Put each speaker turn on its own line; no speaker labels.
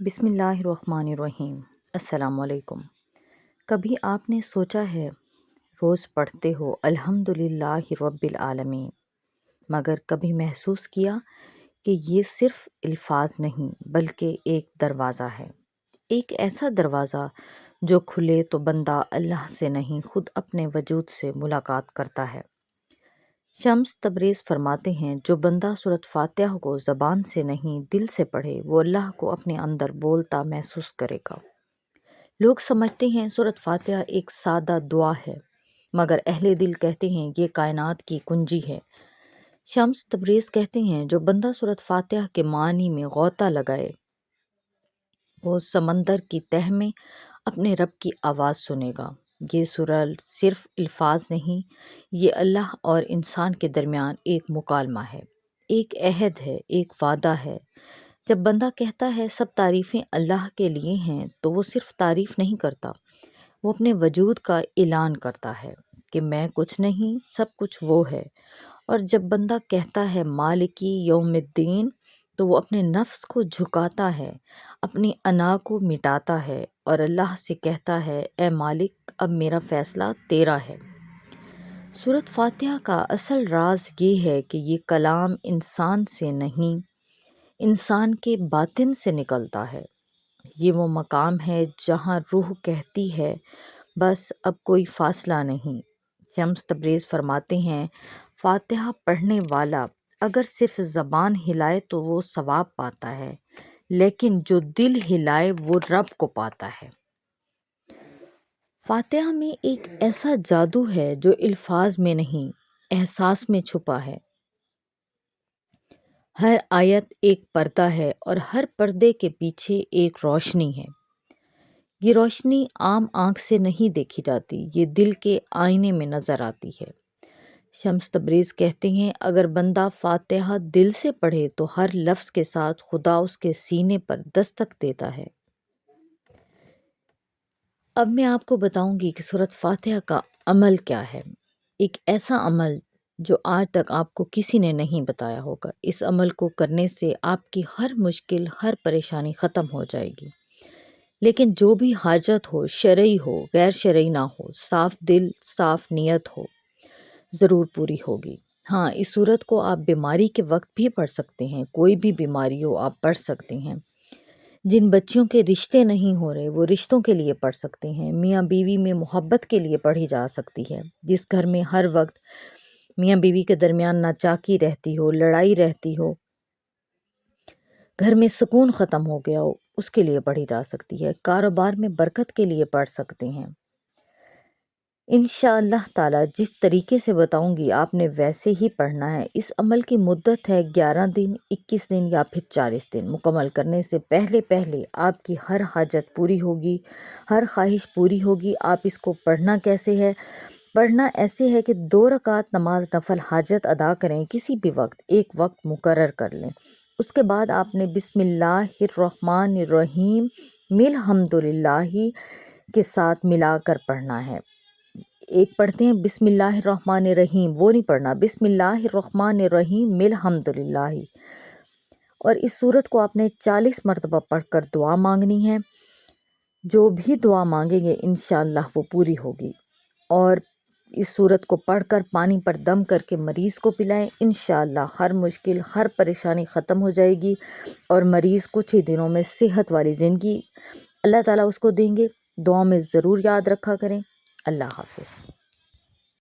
بسم اللہ الرحمن الرحیم۔ السلام علیکم۔ کبھی آپ نے سوچا ہے روز پڑھتے ہو الحمدللہ رب العالمین، مگر کبھی محسوس کیا کہ یہ صرف الفاظ نہیں بلکہ ایک دروازہ ہے، ایک ایسا دروازہ جو کھلے تو بندہ اللہ سے نہیں خود اپنے وجود سے ملاقات کرتا ہے۔ شمس تبریز فرماتے ہیں جو بندہ سورۃ فاتحہ کو زبان سے نہیں دل سے پڑھے وہ اللہ کو اپنے اندر بولتا محسوس کرے گا۔ لوگ سمجھتے ہیں سورۃ فاتحہ ایک سادہ دعا ہے، مگر اہل دل کہتے ہیں یہ کائنات کی کنجی ہے۔ شمس تبریز کہتے ہیں جو بندہ سورۃ فاتحہ کے معنی میں غوطہ لگائے وہ سمندر کی تہ میں اپنے رب کی آواز سنے گا۔ یہ سورہ صرف الفاظ نہیں، یہ اللہ اور انسان کے درمیان ایک مکالمہ ہے، ایک عہد ہے، ایک وعدہ ہے۔ جب بندہ کہتا ہے سب تعریفیں اللہ کے لیے ہیں تو وہ صرف تعریف نہیں کرتا، وہ اپنے وجود کا اعلان کرتا ہے کہ میں کچھ نہیں، سب کچھ وہ ہے۔ اور جب بندہ کہتا ہے مالکی یوم الدین تو وہ اپنے نفس کو جھکاتا ہے، اپنی انا کو مٹاتا ہے اور اللہ سے کہتا ہے اے مالک اب میرا فیصلہ تیرا ہے۔ سورۃ فاتحہ کا اصل راز یہ ہے کہ یہ کلام انسان سے نہیں، انسان کے باطن سے نکلتا ہے۔ یہ وہ مقام ہے جہاں روح کہتی ہے بس اب کوئی فاصلہ نہیں۔ شمس تبریز فرماتے ہیں فاتحہ پڑھنے والا اگر صرف زبان ہلائے تو وہ ثواب پاتا ہے، لیکن جو دل ہلائے وہ رب کو پاتا ہے۔ فاتحہ میں ایک ایسا جادو ہے جو الفاظ میں نہیں، احساس میں چھپا ہے۔ ہر آیت ایک پردہ ہے اور ہر پردے کے پیچھے ایک روشنی ہے۔ یہ روشنی عام آنکھ سے نہیں دیکھی جاتی، یہ دل کے آئینے میں نظر آتی ہے۔ شمس تبریز کہتے ہیں اگر بندہ فاتحہ دل سے پڑھے تو ہر لفظ کے ساتھ خدا اس کے سینے پر دستک دیتا ہے۔ اب میں آپ کو بتاؤں گی کہ سورۃ فاتحہ کا عمل کیا ہے، ایک ایسا عمل جو آج تک آپ کو کسی نے نہیں بتایا ہوگا۔ اس عمل کو کرنے سے آپ کی ہر مشکل، ہر پریشانی ختم ہو جائے گی، لیکن جو بھی حاجت ہو، شرعی ہو غیر شرعی نہ ہو، صاف دل صاف نیت ہو، ضرور پوری ہوگی۔ ہاں، اس سورت کو آپ بیماری کے وقت بھی پڑھ سکتے ہیں، کوئی بھی بیماری ہو آپ پڑھ سکتے ہیں۔ جن بچیوں کے رشتے نہیں ہو رہے وہ رشتوں کے لیے پڑھ سکتے ہیں۔ میاں بیوی میں محبت کے لیے پڑھی جا سکتی ہے۔ جس گھر میں ہر وقت میاں بیوی کے درمیان ناچاکی رہتی ہو، لڑائی رہتی ہو، گھر میں سکون ختم ہو گیا ہو، اس کے لیے پڑھی جا سکتی ہے۔ کاروبار میں برکت کے لیے پڑھ سکتے ہیں۔ انشاءاللہ تعالی جس طریقے سے بتاؤں گی آپ نے ویسے ہی پڑھنا ہے۔ اس عمل کی مدت ہے 11 دن، 21 دن یا پھر 40 دن۔ مکمل کرنے سے پہلے آپ کی ہر حاجت پوری ہوگی، ہر خواہش پوری ہوگی۔ آپ اس کو پڑھنا کیسے ہے؟ پڑھنا ایسے ہے کہ 2 رکعت نماز نفل حاجت ادا کریں، کسی بھی وقت ایک وقت مقرر کر لیں۔ اس کے بعد آپ نے بسم اللہ الرحمن الرحیم مل حمدللہ کے ساتھ ملا کر پڑھنا ہے۔ ایک پڑھتے ہیں بسم اللہ الرحمن الرحیم، وہ نہیں پڑھنا، بسم اللہ الرحمن الرحیم مل حمدللہ۔ اور اس سورت کو آپ نے 40 مرتبہ پڑھ کر دعا مانگنی ہے۔ جو بھی دعا مانگیں گے انشاءاللہ وہ پوری ہوگی۔ اور اس سورت کو پڑھ کر پانی پر دم کر کے مریض کو پلائیں، انشاءاللہ ہر مشکل، ہر پریشانی ختم ہو جائے گی اور مریض کچھ ہی دنوں میں صحت والی زندگی اللہ تعالیٰ اس کو دیں گے۔ دعاؤں میں ضرور یاد رکھا کریں۔ اللہ حافظ۔